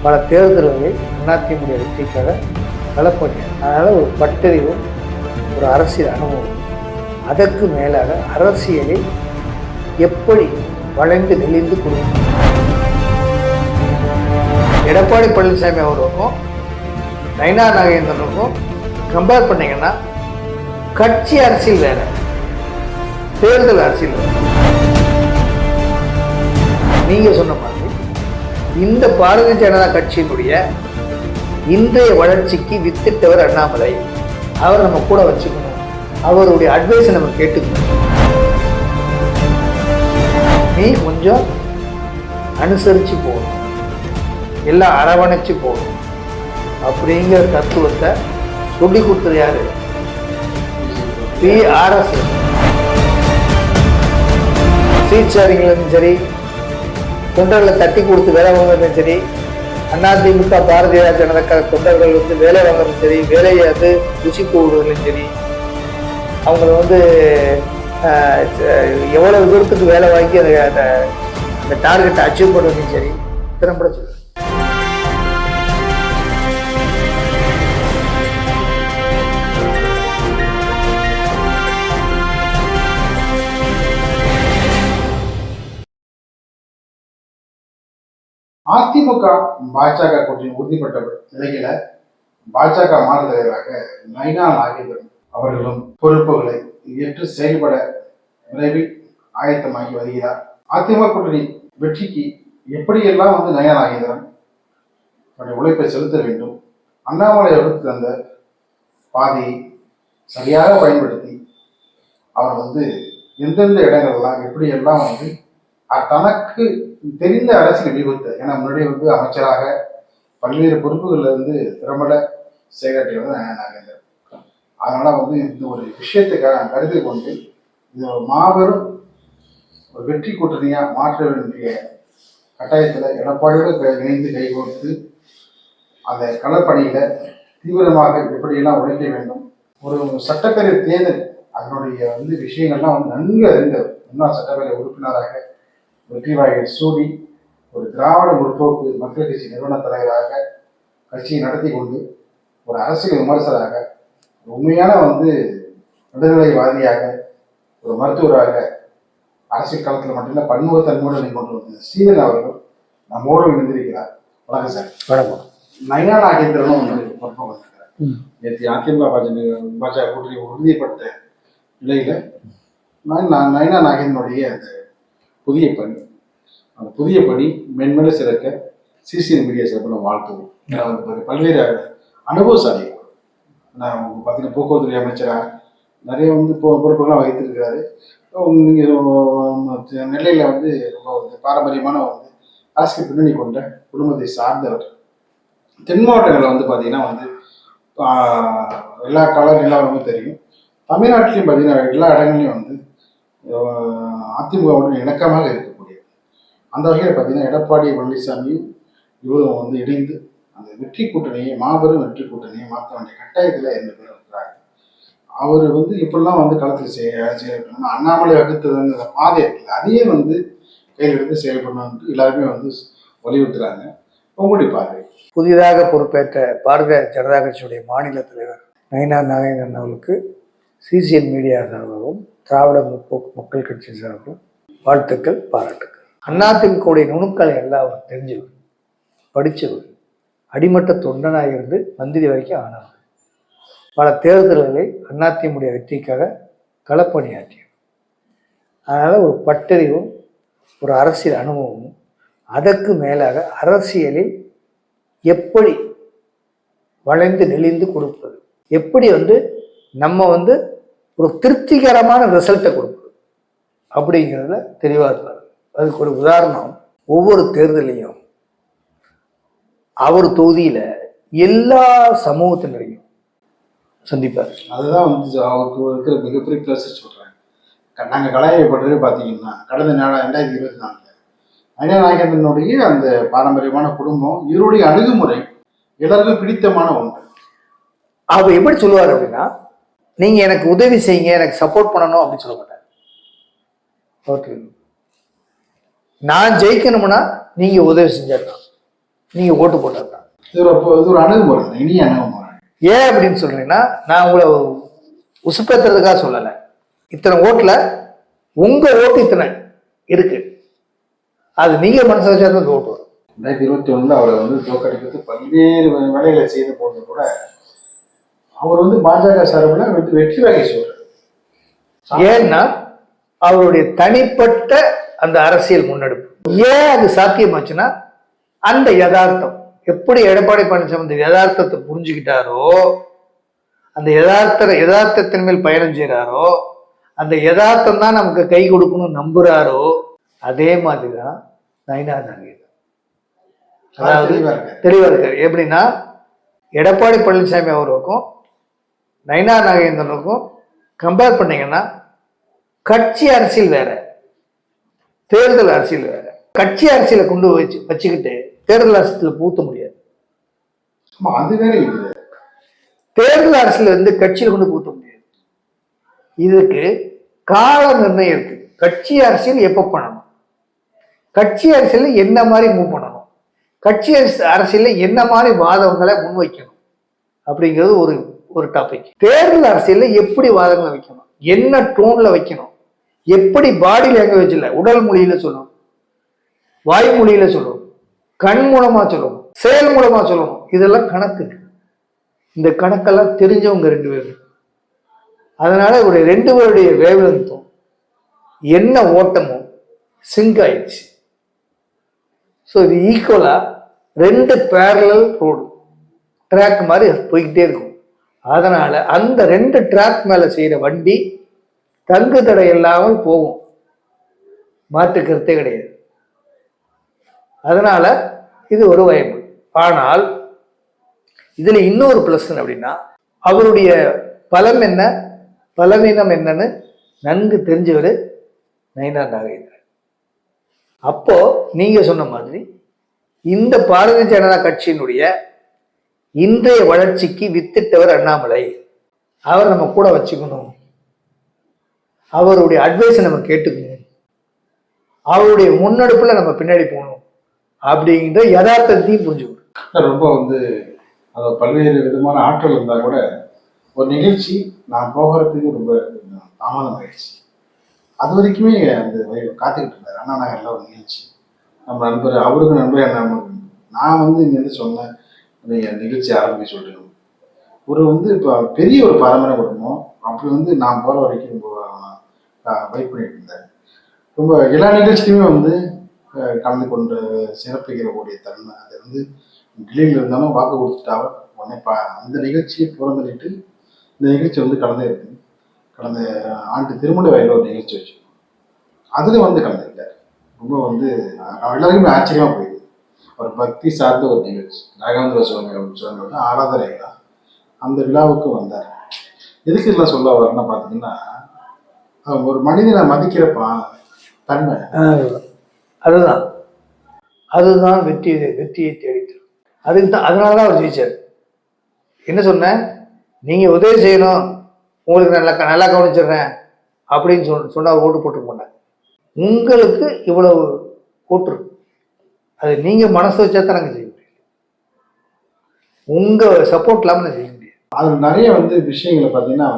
பல தேர்தல்களில் அதிமுக வெற்றிக்காக களப்பணியார். அதனால் ஒரு பட்டறிவும் ஒரு அரசியல் அனுபவம், அதற்கு மேலாக அரசியலில் எப்படி வளைந்து நெளிந்து கொடுக்கும். எடப்பாடி பழனிசாமி அவர்களுக்கும் நயினா நாகேந்திரனுக்கும் கம்பேர் பண்ணீங்கன்னா கட்சி அரசியல் வேற, தேர்தல் அரசியல் வேற. நீங்க சொன்ன மாதிரி இந்த பாரதிய ஜனதா கட்சியினுடைய இன்றைய வளர்ச்சிக்கு வித்திட்டவர் அண்ணாமலை. அவர் நம்ம கூட வச்சுக்கணும், அவருடைய அட்வைஸை நம்ம கேட்டுக்கணும். நீ கொஞ்சம் அனுசரிச்சு போகணும், எல்லாம் அரவணைச்சு போகணும் அப்படிங்கிற தத்துவத்தை சொல்லி கொடுத்தது யாரு? PRS. சீட்சாரிங்களும் சரி, தொண்டர்களை தட்டி கொடுத்து வேலை வாங்குறதும் சரி, அதிமுக பாரதிய ஜனதா தொண்டர்கள் வேலை வாங்குறதும் சரி, வேலையை ருசி போடுவதும் சரி, அவங்கள எவ்வளவு தூரத்துக்கு வேலை வாங்கி அந்த டார்கெட்டை அச்சீவ் பண்ணுவதும் சரி, திறம்பட சொல்லு. அதிமுக பாஜக கூட்டணி உறுதிப்பட்ட நிலையில பாஜக மாநில தலைவராக நயினா நாகேந்திரன் அவர்களும் பொறுப்புகளை ஏற்று செயல்பட விரைவில் ஆயத்தமாகி வருகிறார். அதிமுக கூட்டணி வெற்றிக்கு எப்படியெல்லாம் நயினா நாகேந்திரன் தன்னுடைய உழைப்பை செலுத்த வேண்டும், அண்ணாமலை அவர்களுக்கு தந்த பாதையை சரியாக பயன்படுத்தி அவர் எந்தெந்த இடங்கள்லாம் எப்படியெல்லாம் தனக்கு தெரிந்த அரசியல் விபத்து, ஏன்னா முன்னாடி அமைச்சராக பல்வேறு பொறுப்புகள்ல திறம்பட செயலாற்றியவர் நயினா நாகேந்திரன். அதனால இந்த ஒரு விஷயத்துக்காக கருத்தில் கொண்டு இது மாபெரும் ஒரு வெற்றி கூட்டணியா மாற்ற வேண்டிய கட்டாயத்துல எடப்பாடியோடு இணைந்து கைகோர்த்து அந்த களப்பணியில தீவிரமாக எப்படியெல்லாம் உழைக்க வேண்டும். ஒரு சட்டப்பேரவை தேர்தல் அதனுடைய விஷயங்கள்லாம் நன்கு அறிந்த முன்னாள் சட்டப்பேரவை உறுப்பினராக வெற்றி வாய்கள் சூடி ஒரு திராவிட முற்போக்கு மக்கள் கட்சி நிறுவன தலைவராக கட்சியை நடத்தி கொண்டு ஒரு அரசியல் விமர்சகராக, உண்மையான விடுதலைவாதியாக, ஒரு மருத்துவராக, அரசியல் களத்தில் மட்டுமில்லை பன்முகத்தன்மையோடு கொண்டு வந்த ஸ்ரீதரன் அவர்கள் நம்மோடு இணைந்திருக்கிறார். வணக்கம் சார். வணக்கம். நயினா நாகேந்திரனும் பொறுப்பாக வந்திருக்கிறார். நேற்று அதிமுக பாஜக கூட்டணி உறுதிப்படுத்த நிலையில நயினா நாகேந்திரனுடைய அந்த புதிய பணி, அந்த புதிய பணி மென்மேல சிறக்க சிசிஎன் மீடியா சார்பில் வாழ்த்துவோம். பல்வேறு அனுபவசாலிகள் பார்த்தீங்கன்னா போக்குவரத்துறை அமைச்சராக நிறைய பொறுப்புகள்லாம் வகித்திருக்கிறாரு. நீங்கள் நெல்லையில் ரொம்ப பாரம்பரியமான அரசியல் பின்னணி கொண்ட குடும்பத்தை சார்ந்தவர். தென் மாவட்டங்களில் பார்த்தீங்கன்னா எல்லா கலர் நிலவரமும் தெரியும். தமிழ்நாட்டிலையும் பார்த்தீங்கன்னா எல்லா இடங்களையும் அதிமுகவுடன் இணக்கமாக இருக்கக்கூடிய அந்த வகையில் பார்த்தீங்கன்னா எடப்பாடி பழனிசாமியும் இவரும் இணைந்து அந்த வெற்றி கூட்டணியை மாபெரும் வெற்றி கூட்டணியை மாற்ற வேண்டிய கட்டாயத்தில் 2 பேர் இருக்கிறாங்க. அவர் இப்படிலாம் களத்தில் செயல்படணும், அண்ணாமலை வகுத்ததுங்கிற பாதை இருக்குல்ல, அதையே கையில் எடுத்து செயல்படணும்னு எல்லாருமே வலியுறுத்துறாங்க. உங்களுடைய பார்வை. புதிதாக பொறுப்பேற்ற பாரதிய ஜனதா கட்சியுடைய மாநில தலைவர் நயினா நாகேந்திரன் அவர்களுக்கு சிசிஎன் மீடியா சார்பாகவும் திராவிட முற்போக்கு மக்கள் கட்சி சார்பாகவும் வாழ்த்துக்கள், பாராட்டுக்கள். அதிமுகவுடைய நுணுக்களை எல்லாம் அவர் தெரிஞ்சவர், படித்தவர், அடிமட்ட தொண்டனாக இருந்து மந்திரி வரைக்கும் ஆனவர். பல தேர்தல்களில் அதிமுக வெற்றிக்காக களப்பணியாற்றியவர். அதனால் ஒரு பட்டறிவும் ஒரு அரசியல் அனுபவமும், அதற்கு மேலாக அரசியலில் எப்படி வளைந்து நெளிந்து கொடுப்பது, எப்படி நம்ம ஒரு திருப்திகரமான ரிசல்ட்டை கொடுப்பது அப்படிங்கிறதுல தெளிவாக இருப்பார். அதுக்கு ஒரு உதாரணம், ஒவ்வொரு தேர்தலையும் அவர் தொகுதியில எல்லா சமூகத்தினரையும் சந்திப்பார். அதுதான் அவருக்கு இருக்கிற மிகப்பெரிய பிளஸ் சொல்றாங்க. நாங்கள் கலாயப்பட்டது பார்த்தீங்கன்னா கடந்த 2024 நயினா நாகேந்திரனுடைய அந்த பாரம்பரியமான குடும்பம், இவருடைய அணுகுமுறை எல்லாருக்கும் பிடித்தமான ஒன்று. அவர் எப்படி சொல்லுவார் அப்படின்னா, நீங்க எனக்கு உதவி செய்யுங்க, எனக்கு சப்போர்ட் பண்ணணும் அப்படின்னு சொல்ல மாட்டார். ஓகே, நான் ஜெயிக்கணும்னா நீங்க உதவி செஞ்சிடலாம், நீங்கள் ஓட்டு போட்டது தான். இது ஒரு அணுகுமுறை, இனிய அணுகுமுறை. ஏன் அப்படின்னு சொல்றீங்கன்னா, நான் உங்களை உசுப்பேத்துறதுக்காக சொல்லலை. இத்தனை ஓட்டில் உங்கள் ஓட்டு இத்தனை இருக்கு, அது நீங்கள் மனசு வச்சா தான் ஓட்டு வரும். 2021 அவரை தோற்கடிக்கிறது பல்வேறு வேலைகளை செய்த போது கூட அவர் பாஜக சார்பில் வெற்றி வாகை சொல்றாரு. ஏன்னா அவருடைய தனிப்பட்ட அந்த அரசியல் முன்னெடுப்பு. ஏன் அது சாத்தியமாச்சுன்னா, அந்த யதார்த்தம் எப்படி எடப்பாடி பழனிசாமி இந்த யதார்த்தத்தை புரிஞ்சுக்கிட்டாரோ, அந்த யதார்த்தத்தின் மேல் பயணம் செய்யறாரோ, அந்த யதார்த்தம் தான் நமக்கு கை கொடுக்கணும்னு நம்புறாரோ, அதே மாதிரிதான் நயினார் நாகேந்திரன். அதாவது தெளிவா இருக்காரு. எப்படின்னா, எடப்பாடி பழனிசாமி அவருக்கும் நயினார் நாகேந்திரனுக்கும் கம்பேர் பண்ணீங்கன்னா, கட்சி அரசியல் வேற, தேர்தல் அரசியல் வேற. கட்சி அரசியலை கொண்டு வச்சுக்கிட்டு தேர்தல் அரசியல் பூத்த முடியாது. தேர்தல் அரசியல் கட்சியில கொண்டு பூத்த முடியாது. இதுக்கு கால நிர்ணயம் இருக்கு. கட்சி அரசியல் எப்ப பண்ணணும், கட்சி அரசியல் என்ன மாதிரி மூவ் பண்ணணும், கட்சி அரசியல்ல என்ன மாதிரி வாதங்களை முன்வைக்கணும் அப்படிங்கிறது ஒரு டாபிக். தேர்தல் அரசியல்ல எப்படி வாதங்களை வைக்கணும், என்ன டோன்ல வைக்கணும், எப்படி பாடி லாங்குவேஜ்ல, உடல் மொழியில சொல்லணும், வாய்மொழியில சொல்லணும், கண் மூலமா சொல்லணும், செயல் மூலமா சொல்லணும், இதெல்லாம் கணக்கு. இந்த கணக்கெல்லாம் தெரிஞ்சவங்க 2 பேரும். அதனால ஒரு 2 பேருடைய வேவலந்தும் என்ன ஓட்டமும் சிங்க் ஆயிடுச்சு. ஸோ இது ஈக்குவலா 2 பேரலல் ரோடு ட்ராக் மாதிரி போய்கிட்டே இருக்கும். அதனால அந்த 2 ட்ராக் மேல செய்யற வண்டி தங்கு தடை இல்லாமல் போகும், மாற்று கருத்தே கிடையாது. அதனால இது ஒரு வாய்ப்பு. ஆனால் இதுல இன்னொரு பிளஸ் அப்படின்னா, அவருடைய பலம் என்ன பலவீனம் என்னன்னு நன்கு தெரிஞ்சவர் நயினார் நாகேந்திரன். அப்போ நீங்க சொன்ன மாதிரி இந்த பாரதிய ஜனதா கட்சியினுடைய இன்றைய வளர்ச்சிக்கு வித்திட்டவர் அண்ணாமலை. அவர் நம்ம கூட வச்சுக்கணும், அவருடைய அட்வைஸை நம்ம கேட்டுக்கணும், அவருடைய முன்னெடுப்புல நம்ம பின்னாடி போகணும் அப்படிங்கிற யதார்த்தத்தையும் புரிஞ்சுக்கணும். ரொம்ப பல்வேறு விதமான ஆற்றல் இருந்தா கூட ஒரு நிகழ்ச்சி நான் போகிறதுக்கு ரொம்ப தாமதம் ஆயிடுச்சு. அது வரைக்குமே காத்துக்கிட்டு இருந்தார். அண்ணா நகர்ல ஒரு நிகழ்ச்சி, நம்ம நண்பர், அவருக்கு நண்பர் என்ன, நான் இங்கேருந்து சொன்னேன் நிகழ்ச்சி ஆரம்பிக்க சொல்லிட்டு இப்போ பெரிய ஒரு பாரம்பரிய குடும்பம். அப்படி நான் போற வரைக்கும் வெயிட் பண்ணிட்டு இருந்தேன். ரொம்ப எல்லா நிகழ்ச்சிக்குமே கலந்து கொண்டு சிறப்பிக்கிறக்கூடிய தன்மை. அது டெல்லியில் இருந்தாலும் வாக்கு கொடுத்துட்டாவ உடனே அந்த நிகழ்ச்சியை புறந்தள்ளிட்டு இந்த நிகழ்ச்சி கலந்து இருக்கு. கடந்த ஆண்டு திருமண வயலில் ஒரு நிகழ்ச்சி வச்சு அதுல கலந்துக்கிட்டார். ரொம்ப எல்லாருக்குமே ஆச்சரியமா போயிடுது. ஒரு பக்தி சார்ந்த ஒரு நிகழ்ச்சி, ராகவேந்திர சுவாமி ஆராதனை விழா, அந்த விழாவுக்கு வந்தார். எதுக்கு இதெல்லாம் சொல்ல வரேன்னா பார்த்தீங்கன்னா, ஒரு மனிதனை மதிக்கிறப்பா தன்மை அதுதான் வெற்றியை தேடித்தரும். அதுக்கு தான், அதனாலதான் அவர் ஜெயிச்சார். என்ன சொன்னேன், நீங்க உதவி செய்யணும், உங்களுக்கு நல்லா கவனிச்சிடுறேன் அப்படின்னு சொன்னா ஓட்டு போட்டு போனேன். உங்களுக்கு இவ்வளவு ஓட்டு, அது நீங்க மனசு வச்சா தான் நாங்கள் செய்ய முடியும், உங்க சப்போர்ட் இல்லாம செய்ய முடியாது. அது நிறைய விஷயங்களை பார்த்தீங்கன்னா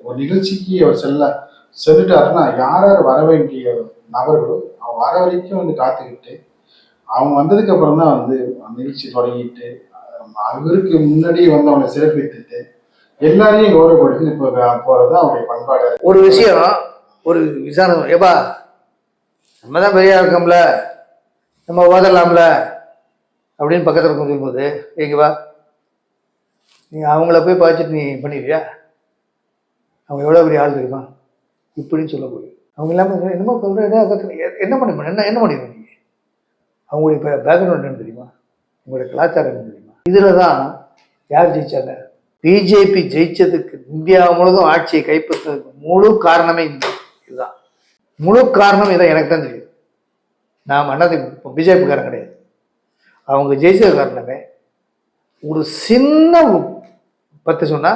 ஒரு நிகழ்ச்சிக்கு அவர் சொல்லிட்டாருன்னா யார் வர வேண்டிய நபர்களோ அவங்க வர வரைக்கும் காத்துக்கிட்டு, அவங்க வந்ததுக்கு அப்புறம் தான் நிகழ்ச்சி தொடங்கிட்டு அவருக்கு முன்னாடி அவனை சிறப்பித்துட்டு எல்லாரையும் கௌரவப்படுத்தி இப்போ போறது அவருடைய பண்பாடு. ஒரு விஷயம், ஒரு விசாரணை, ஏப்பா நம்ம தான் பெரியா இருக்கோம்ல, நம்ம ஓதலாம்ல அப்படின்னு பக்கத்தில் இருக்க சொல்லும்போது, ஏங்கவா நீ அவங்கள போய் பார்த்துட்டு நீ பண்ணிடுவியா, அவங்க எவ்வளோ பெரிய ஆள் தெரியுமா இப்படின்னு சொல்ல போய், அவங்க இல்லாமல் என்னமோ சொல்ற என்ன பண்ணிடுவோம் நீங்க, அவங்களுடைய பேக்ரவுண்ட் என்னன்னு தெரியுமா, உங்களுடைய கலாச்சாரம் என்ன தெரியுமா. இதுல தான் யார் ஜெயிச்சாங்க, பிஜேபி ஜெயிச்சதுக்கு, இந்தியா முழுவதும் ஆட்சியை கைப்பற்றதுக்கு முழு காரணமே இதுதான். முழு காரணம் இதான், எனக்கு தான் தெரியும். நான் அண்ணாதி பிஜேபிக்காரன் கிடையாது. அவங்க ஜெயிச்சது காரணமே ஒரு சின்ன பத்தி சொன்னா,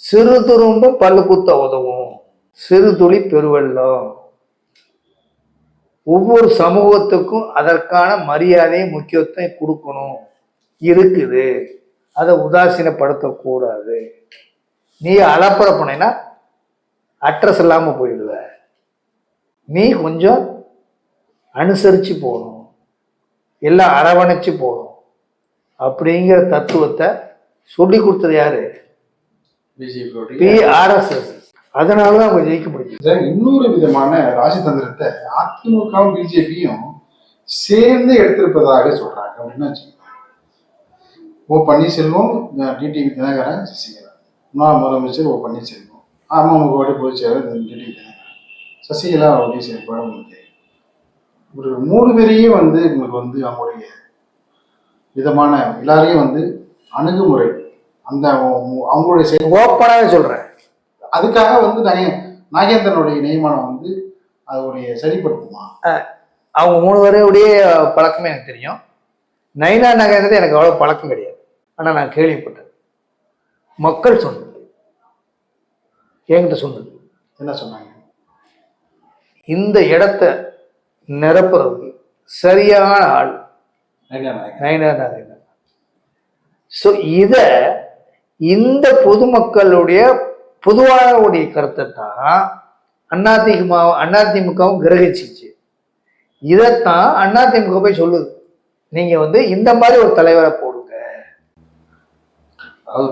சிறு துரும்பும் பல்லு குத்த உதவும், சிறு துளி பெருவெள்ளம். ஒவ்வொரு சமூகத்துக்கும் அதற்கான மரியாதையை முக்கியத்துவம் கொடுக்கணும். இருக்குது, அதை உதாசீனப்படுத்தக்கூடாது. நீ அலப்பற போனேன்னா அட்ரஸ் இல்லாமல் போயிடுவ. நீ கொஞ்சம் அனுசரித்து போகணும், எல்லாம் அரவணைச்சு போகணும் அப்படிங்கிற தத்துவத்தை சொல்லி கொடுத்தது யாரு? PRSS. அதனாலதான் அவங்க ஜெயிக்க முடியும். இன்னொரு விதமான ராஜதந்திரத்தை அதிமுகவும் பிஜேபியும் சேர்ந்து எடுத்திருப்பதாக சொல்றாங்க. அப்படின்னா ஓ பன்னீர்செல்வம், டிடிவி தினகரன், சசிகலா, முன்னாள் முதலமைச்சர் ஓ பன்னீர்செல்வம், அமமுக பொதுச் செயலர் டிடிவி தினகரன், சசிகலா அவருடைய செயல்பாடு உங்களுக்கு ஒரு 3 பேரையும் உங்களுக்கு அவங்களுடைய விதமான எல்லாரையும் அணுகுமுறை அந்த அவங்களுடைய ஓப்பனாவே சொல்றேன். அதுக்காக நாகேந்திரனுடைய நியமனம் அதோடைய சரிப்படுத்துமா? அவங்க 3 பேருடைய பழக்கமே எனக்கு தெரியும். நயினா நாகேந்திரன் எனக்கு அவ்வளவு பழக்கம் கிடையாது. ஆனா நான் கேள்விப்பட்டேன், மக்கள் சொன்னது, என்கிட்ட சொன்னது. என்ன சொன்னாங்க? இந்த இடத்தை நிரப்புறதுக்கு சரியான ஆள் நயினா நாகேந்திரன். ஸோ இதை இந்த பொதுமக்களுடைய பொதுவான கருத்தை தான் அதிமுகவும் கிரகிச்சிச்சு. இதைத்தான் அதிமுக போய் சொல்லுது, நீங்க இந்த மாதிரி ஒரு தலைவரை போடுங்க.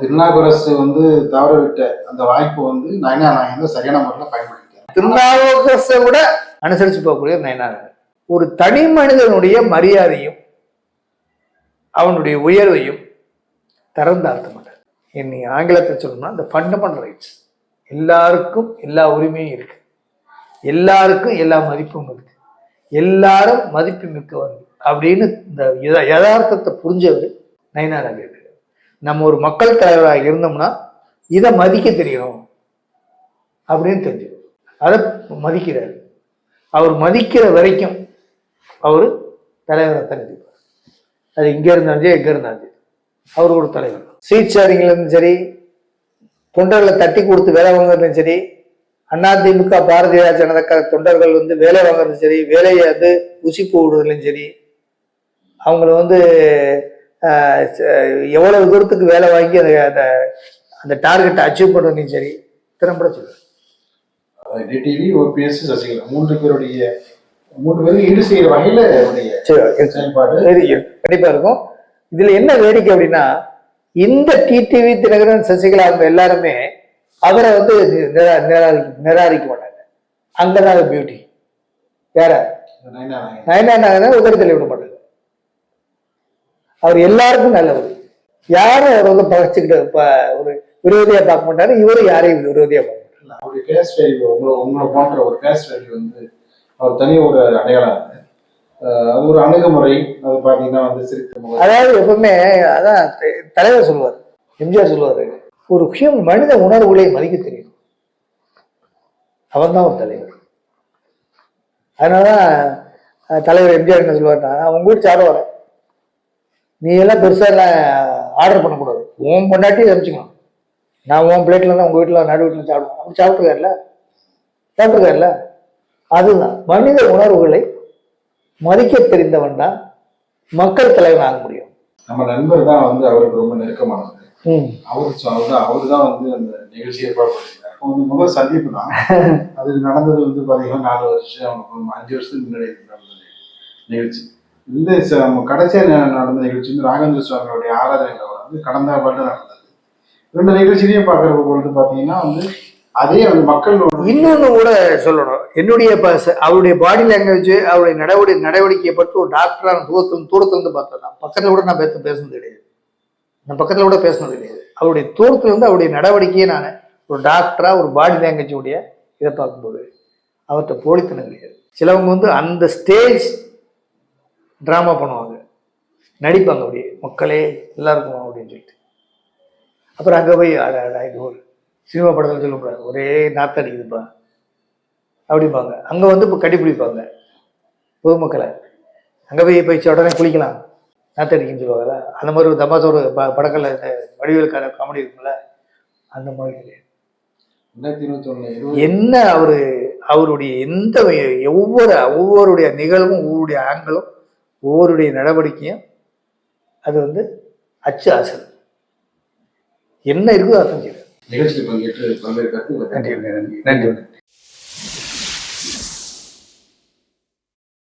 திருநாவுக்கரசு தவறவிட்ட அந்த வாய்ப்பு நயினா நாகேந்திரன் சரியான முறையில் பயன்படுத்திட்டார். திருநாவுக்கரசை விட அனுசரிச்சு போகக்கூடிய நயினா நாகேந்திரன் ஒரு தனி மனிதனுடைய மரியாதையும் அவனுடைய உயர்வையும் திறந்தாழ்த்த மாட்டார். என்னை ஆங்கிலத்தில் சொல்லணும்னா இந்த ஃபண்டமெண்டல் ரைட்ஸ், எல்லாருக்கும் எல்லா உரிமையும் இருக்கு, எல்லாருக்கும் எல்லா மதிப்பும் இருக்கு, எல்லாரும் மதிப்பு மிக்கவர்கள் அப்படின்னு இந்த யதார்த்தத்தை புரிஞ்சவர் நயினா நாகேந்திரன். நம்ம ஒரு மக்கள் தலைவராக இருந்தோம்னா இதை மதிக்க தெரியணும் அப்படின்னு தெரிஞ்சுக்கணும். அதை மதிக்கிறார். அவர் மதிக்கிற வரைக்கும் அவர் தலைவரை நினைப்பார். அது இங்க இருந்தாலும் எங்க இருந்தாலும் அவர் ஒரு தலைவர். சீட் ஷேரிங்லும் சரி, தொண்டர்களை தட்டி கொடுத்து வேலை வாங்குறதும் சரி, அதிமுக பாரதிய ஜனதா தொண்டர்கள் வேலை வாங்குறதும் சரி, வேலையை உசிப்பு விடுறதுலையும் சரி, அவங்கள எவ்வளவு தூரத்துக்கு வேலை வாங்கி அந்த டார்கெட்டை அச்சீவ் பண்ணுறதுலையும் சரி திறம்பட சொல்லுவார். டிடிவி, ஓபிஎஸ், சசிகலா 3 பேரும் ஈடு செய்யற வகையில கண்டிப்பா இருக்கும். இதுல என்ன வேடிக்கை அப்படின்னா, இந்த டிடிவி தினகரன், சசிகலா அவங்க எல்லாருமே அவரை நிராகரிக்க மாட்டாங்க. அங்கதான் பியூட்டி. வேற நயினா நாகேந்திரன் உதவி தள்ளி விட மாட்டாங்க. அவர் எல்லாருக்கும் நல்லவர். யாரும் அவர் பகச்சுக்கிட்டு ஒரு விரோதியா பார்க்க மாட்டாரு. இவரும் யாரையும் விரோதியா பார்க்க மாட்டாரு. அவருடைய கேஸ் வேல்யூ உங்களை போன்ற ஒரு கேஸ் வேல்யூ அவர் தனி ஒரு அடையாளம். அது ஒரு அணுகுமுறை. அது பாத்தீங்கன்னா அதாவது எப்பவுமே அதான் தலைவர் சொல்லுவார், எம்ஜிஆர் சொல்லுவாரு, ஒரு மனித உணர்வுகளை மதிக்க தெரியும், அவன் தான் ஒரு தலைவர். அதனாலதான் தலைவர் எம்ஜிஆர் என்ன சொல்லுவாருன்னா, உங்க வீட்டு சாப்பிட வரேன், நீ எல்லாம் பெருசா எல்லாம் ஆர்டர் பண்ணக்கூடாது, உன் பொண்டாட்டி சமைச்சுக்கணும், நான் உன் பிளேட்ல தான் உங்க வீட்டுல நடு வீட்டுல சாப்பிடுவேன். அப்படி சாப்பிட்டுருக்காருல்ல. அதுதான் மனித உணர்வுகளை மதிக்க தெரிந்தவன் தான் மக்கள் தலைவன் ஆக முடியும். நம்ம நண்பர் தான் அவருக்கு ரொம்ப நெருக்கமானது. அவரு தான் அந்த நிகழ்ச்சி ஏற்பாடு பண்ணிருக்காரு. முதல் சந்திப்பு தான் அது நடந்தது பாத்தீங்கன்னா 4 வருஷம், அவனுக்கு 5 வருஷத்துக்கு முன்னாடி நடந்தது நிகழ்ச்சி. இந்த கடைசியா நடந்த நிகழ்ச்சி ராகவேந்திர சுவாமியோடைய ஆராதனை கடந்த வருடம் நடந்தது. 2 நிகழ்ச்சியிலையும் பாக்குற பொழுது பாத்தீங்கன்னா அதே மக்கள் இன்னொன்னு கூட சொல்லணும். என்னுடைய அவருடைய பாடி லாங்குவேஜ், அவருடைய நடவடிக்கையை பற்றி ஒரு டாக்டரான தூரத்துல பார்த்ததான். பக்கத்துல கூட நான் பேசுனது கிடையாது. நான் பக்கத்துல கூட பேசுனது கிடையாது. அவருடைய தூரத்துல அவருடைய நடவடிக்கையை நான் ஒரு டாக்டரா ஒரு பாடி லாங்குவேஜ் உடைய இதை பார்க்கும்போது அவர்கிட்ட போலித்தனம் கிடையாது. சிலவங்க அந்த ஸ்டேஜ் டிராமா பண்ணுவாங்க, நடிப்பாங்க, அப்படியே மக்களே எல்லாருக்கும் அப்படின்னு சொல்லிட்டு. அப்புறம் அங்கே போய் இது ஒரு சினிமா படத்தில் சொல்லக்கூடாது, ஒரே நாத்தடிக்குதுப்பா அப்படிம்பாங்க. அங்கே இப்போ கட்டிப்பிடிப்பாங்க பொதுமக்களை. அங்கே போய் உடனே குளிக்கலாம், நாத்தடிக்குன்னு சொல்லுவாங்கல்ல. அந்த மாதிரி ஒரு தமாசா ஒரு படங்கள்ல இந்த வடிவேலுக்கான காமெடி இருக்குல்ல, அந்த மாதிரி கிடையாது. 2021 என்ன அவருடைய எந்த ஒவ்வொருடைய நிகழ்வும், ஒவ்வொருடைய ஆண்களும், ஒவ்வொருடைய நடவடிக்கையும் அது அச்சு அசல் என்ன இருக்குதோ அதான் செய்யறாரு. நிகழ்ச்சியில் பங்கேற்று பல்வேறு கருத்துக்களை நன்றி.